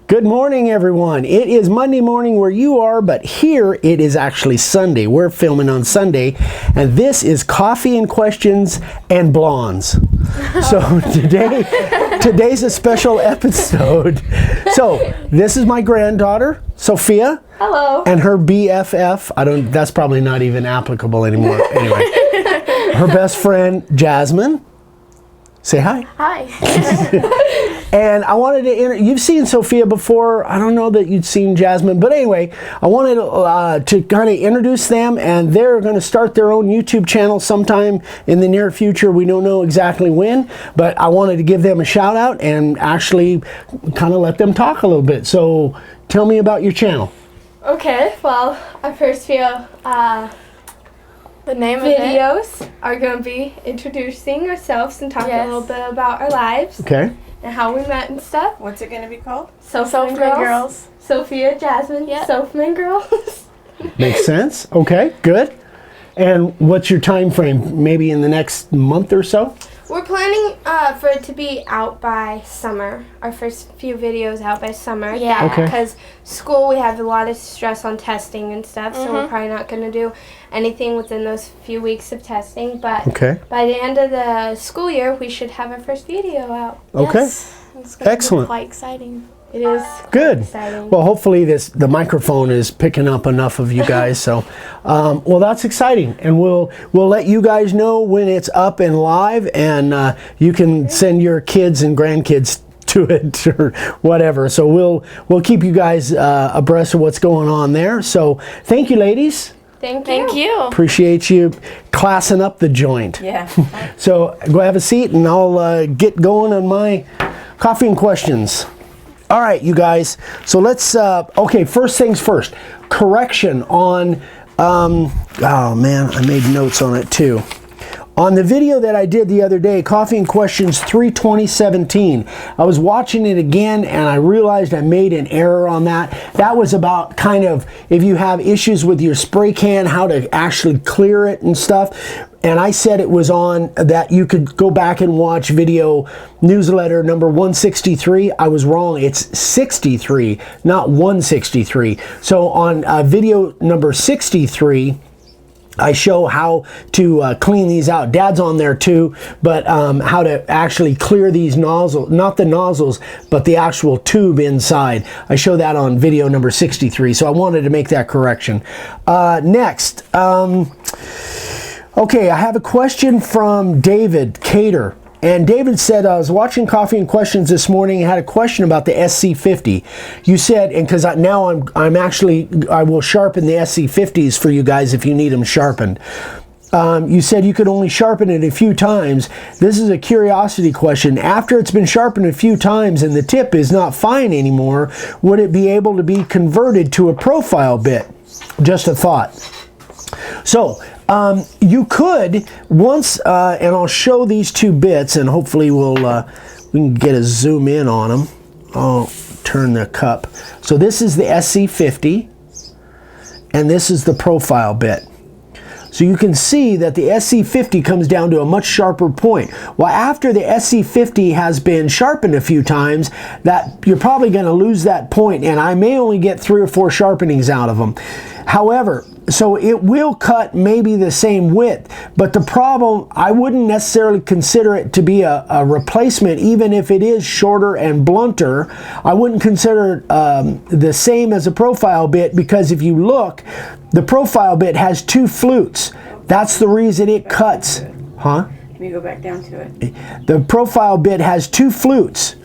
Good morning, everyone. It is Monday morning where you are, but here it is actually Sunday. We're filming on Sunday, and this is Coffee and Questions and Blondes. So today's a special episode. So this is my granddaughter, Sophia. Hello. And her BFF. That's probably not even applicable anymore. Anyway, her best friend, Jasmine. Say hi. Hi. And I wanted to, you've seen Sophia before. I don't know that you'd seen Jasmine, but anyway, I wanted to kind of introduce them, and they're going to start their own YouTube channel sometime in the near future. We don't know exactly when, but I wanted to give them a shout out and actually kind of let them talk a little bit. So tell me about your channel. Okay, well, our first few The name videos are going to be introducing ourselves and talking a little bit about our lives. Okay. And how we met and stuff. What's it going to be called? Sophman Girls. Sophia, Jasmine, Sophman Girls. Makes sense. Okay, good. And what's your time frame? Maybe in the next month or so? We're planning for it to be out by summer. Our first few videos out by summer. Yeah. Okay. Because school, we have a lot of stress on testing and stuff, so we're probably not going to do anything within those few weeks of testing. But by the end of the school year, we should have our first video out. Okay. Yes. It's gonna Excellent. Be quite exciting. It is good. Exciting. Well, hopefully the microphone is picking up enough of you guys. So, well, that's exciting, and we'll let you guys know when it's up and live, and you can send your kids and grandkids to it or whatever. So we'll keep you guys abreast of what's going on there. So, thank you, ladies. Thank you. Appreciate you classing up the joint. Yeah. So go have a seat, and I'll get going on my coffee and questions. All right, you guys. So let's, okay, first things first. Correction on, oh man, I made notes on it too. On the video that I did the other day, Coffee and Questions 3/2017, I was watching it again and I realized I made an error on that. That was about kind of if you have issues with your spray can, how to actually clear it and stuff. And I said it was on that you could go back and watch video newsletter number 163. I was wrong. It's 63, not 163. So on video number 63, I show how to clean these out. Dad's on there too, but how to actually clear these nozzles, not the nozzles, but the actual tube inside. I show that on video number 63, so I wanted to make that correction. Next, okay, I have a question from David Cater. And David said, I was watching Coffee and Questions this morning and had a question about the SC50. You said, and because now I will sharpen the SC50s for you guys if you need them sharpened. You said you could only sharpen it a few times. This is a curiosity question. After it's been sharpened a few times and the tip is not fine anymore, would it be able to be converted to a profile bit? Just a thought. So, you could once, and I'll show these two bits, and hopefully we can get a zoom in on them. I'll turn the cup. So this is the SC50, and this is the profile bit. So you can see that the SC50 comes down to a much sharper point. Well, after the SC50 has been sharpened a few times, that you're probably going to lose that point, and I may only get 3 or 4 sharpenings out of them. However, so it will cut maybe the same width, but the problem, I wouldn't necessarily consider it to be a replacement, even if it is shorter and blunter. I wouldn't consider it the same as a profile bit, because if you look, the profile bit has 2 flutes. That's the reason it cuts. Huh? Let me go back down to it. The profile bit has 2 flutes,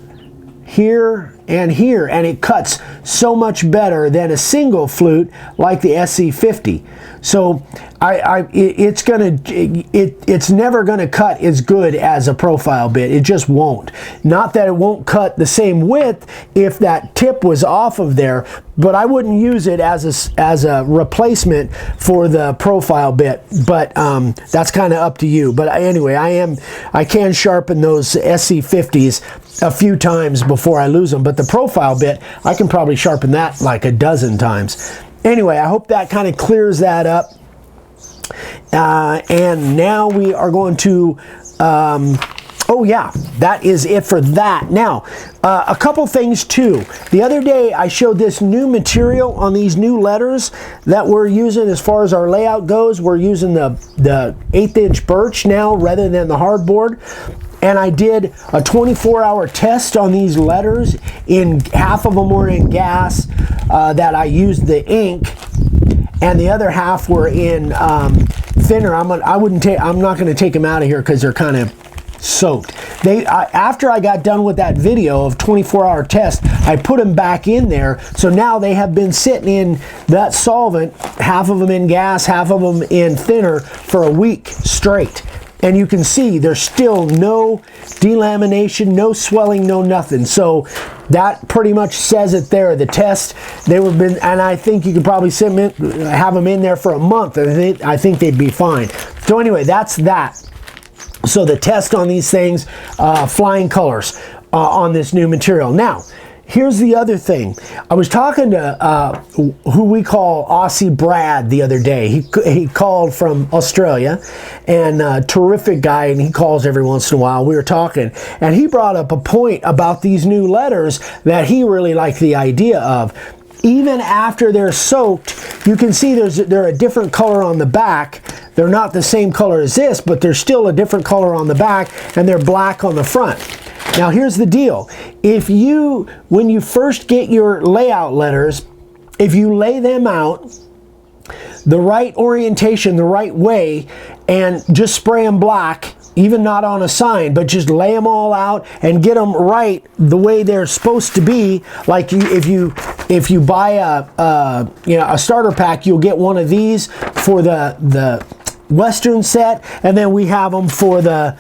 here and here, and it cuts so much better than a single flute like the SC50. So it's never gonna cut as good as a profile bit. It just won't. Not that it won't cut the same width if that tip was off of there, but I wouldn't use it as a replacement for the profile bit. But that's kind of up to you. But anyway, I can sharpen those SC50s a few times before I lose them. But the profile bit, I can probably sharpen that like a dozen times. Anyway, I hope that kind of clears that up. And now we are going to Oh yeah, that is it for that. Now, a couple things too. The other day I showed this new material on these new letters that we're using as far as our layout goes. We're using the 1/8 inch birch now rather than the hardboard. And I did a 24-hour test on these letters. Half of them were in gas that I used the ink, and the other half were in thinner. I'm not going to take them out of here because they're kind of soaked. After I got done with that video of 24-hour test, I put them back in there. So now they have been sitting in that solvent, half of them in gas, half of them in thinner, for a week straight. And you can see there's still no delamination, no swelling, no nothing. So that pretty much says it there. The test, and I think you could probably have them in there for a month. I think they'd be fine. So anyway, that's that. So the test on these things, flying colors on this new material. Now, here's the other thing. I was talking to who we call Aussie Brad the other day. He called from Australia, and a terrific guy, and he calls every once in a while. We were talking, and he brought up a point about these new letters that he really liked the idea of. Even after they're soaked, you can see they're a different color on the back. They're not the same color as this, but they're still a different color on the back, and they're black on the front. Now here's the deal. When you first get your layout letters, if you lay them out the right orientation, the right way, and just spray them black, even not on a sign, but just lay them all out and get them right the way they're supposed to be. Like if you buy a starter pack, you'll get one of these for the Western set, and then we have them for the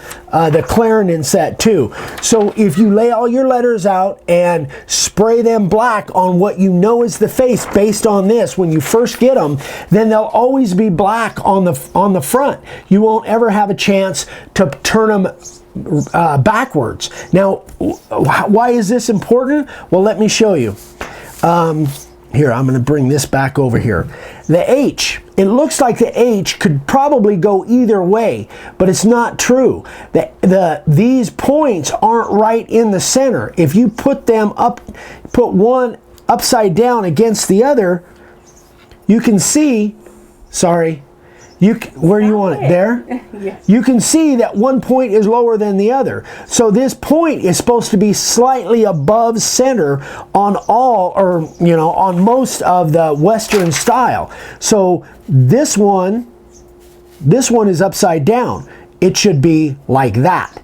Clarendon set too. So if you lay all your letters out and spray them black on what you know is the face based on this, when you first get them, then they'll always be black on the front. You won't ever have a chance to turn them backwards. Now, why is this important? Well, let me show you. Here, I'm going to bring this back over here. The H, it looks like the H could probably go either way, but it's not true. These points aren't right in the center. If you put one upside down against the other, you can see, where you want it? There? Yes. You can see that one point is lower than the other. So this point is supposed to be slightly above center on on most of the Western style. So this one is upside down. It should be like that.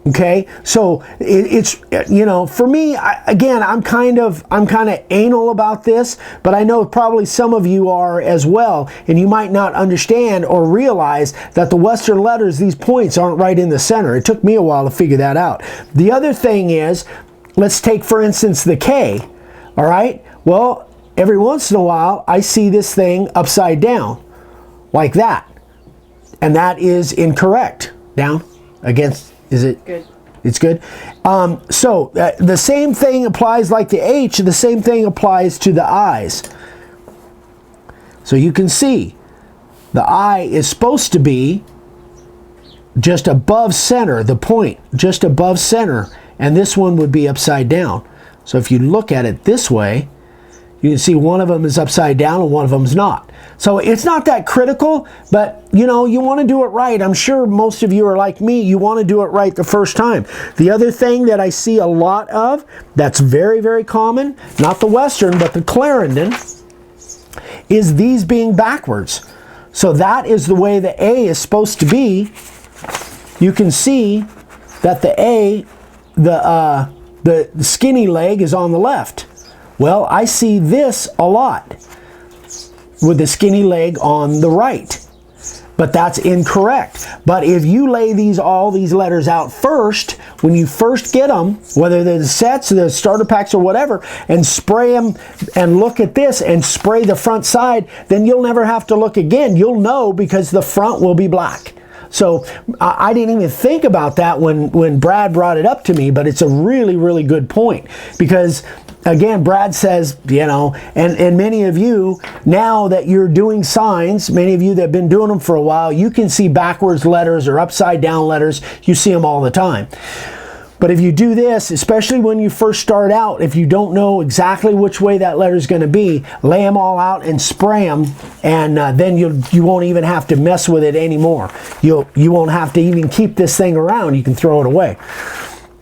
Okay, so it's for me, I'm kind of anal about this, but I know probably some of you are as well, and you might not understand or realize that the Western letters, these points aren't right in the center. It took me a while to figure that out. The other thing is, let's take for instance the K. All right, well, every once in a while I see this thing upside down like that, and that is incorrect. Down against. Is it good? It's good. So the same thing applies like the H. The same thing applies to the I's. So you can see the I is supposed to be just above center, the point just above center, and this one would be upside down. So if you look at it this way, you can see one of them is upside down and one of them is not. So it's not that critical, but you want to do it right. I'm sure most of you are like me. You want to do it right the first time. The other thing that I see a lot of that's very, very common, not the Western, but the Clarendon, is these being backwards. So that is the way the A is supposed to be. You can see that the A, the skinny leg is on the left. Well, I see this a lot with the skinny leg on the right, but that's incorrect. But if you lay all these letters out first, when you first get them, whether they're the sets, the starter packs, or whatever, and spray them and look at this and spray the front side, then you'll never have to look again. You'll know because the front will be black. So I didn't even think about that when Brad brought it up to me, but it's a really, really good point, because again, Brad says, you know, and many of you, now that you're doing signs, many of you that have been doing them for a while, you can see backwards letters or upside down letters. You see them all the time. But if you do this, especially when you first start out, if you don't know exactly which way that letter is going to be, lay them all out and spray them, and then you won't even have to mess with it anymore. You won't have to even keep this thing around. You can throw it away.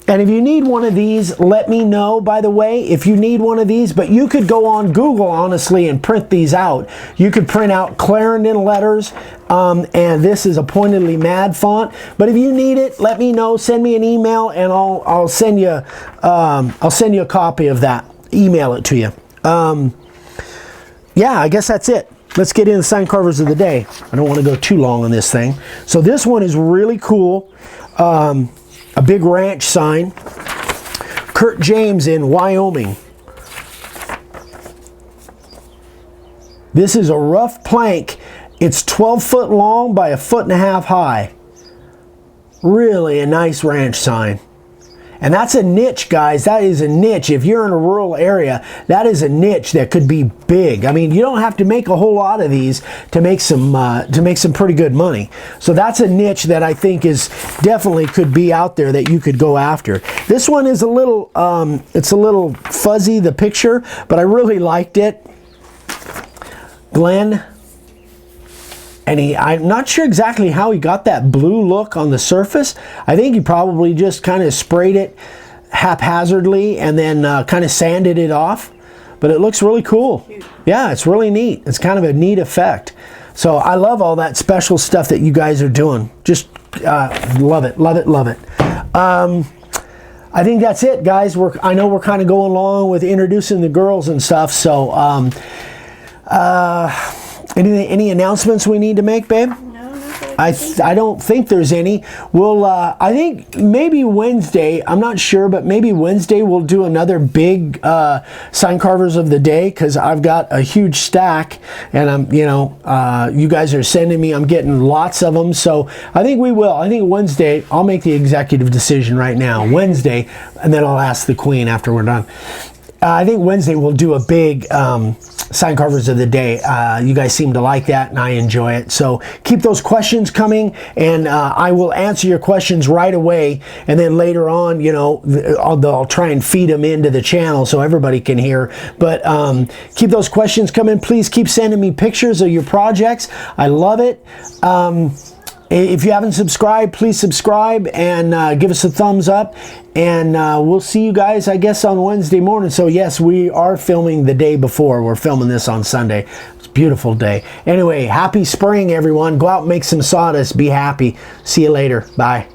And if you need one of these, let me know, by the way, if you need one of these. But you could go on Google, honestly, and print these out. You could print out Clarendon letters, and this is a pointedly mad font. But if you need it, let me know. Send me an email, and I'll send you a copy of that. Email it to you. Yeah, I guess that's it. Let's get into the sign carvers of the day. I don't want to go too long on this thing. So this one is really cool. A big ranch sign. Kurt James in Wyoming. This is a rough plank. It's 12 foot long by 1.5 feet high. Really a nice ranch sign. And that's a niche, guys. That is a niche. If you're in a rural area, that is a niche that could be big. I mean, you don't have to make a whole lot of these to make some pretty good money. So that's a niche that I think is definitely could be out there that you could go after. This one is a little, it's a little fuzzy, the picture, but I really liked it. Glenn. And I'm not sure exactly how he got that blue look on the surface. I think he probably just kind of sprayed it haphazardly and then kind of sanded it off. But it looks really cool. Yeah, it's really neat. It's kind of a neat effect. So I love all that special stuff that you guys are doing. Just love it, love it, love it. I think that's it, guys. I know we're kind of going along with introducing the girls and stuff. So any announcements we need to make, babe? No, nothing. I don't think there's any. We'll I think maybe Wednesday, I'm not sure, but maybe Wednesday we'll do another big sign carvers of the day, because I've got a huge stack, and I'm, you know, you guys are sending me, I'm getting lots of them. So I think we will. I think Wednesday, I'll make the executive decision right now. Wednesday, and then I'll ask the Queen after we're done. I think Wednesday we'll do a big sign carvers of the day. You guys seem to like that, and I enjoy it. So keep those questions coming, and I will answer your questions right away. And then later on, you know, I'll try and feed them into the channel so everybody can hear. But keep those questions coming. Please keep sending me pictures of your projects. I love it. If you haven't subscribed, please subscribe and give us a thumbs up. And we'll see you guys, I guess, on Wednesday morning. So yes, we are filming the day before. We're filming this on Sunday. It's a beautiful day. Anyway, happy spring, everyone. Go out and make some sawdust. Be happy. See you later. Bye.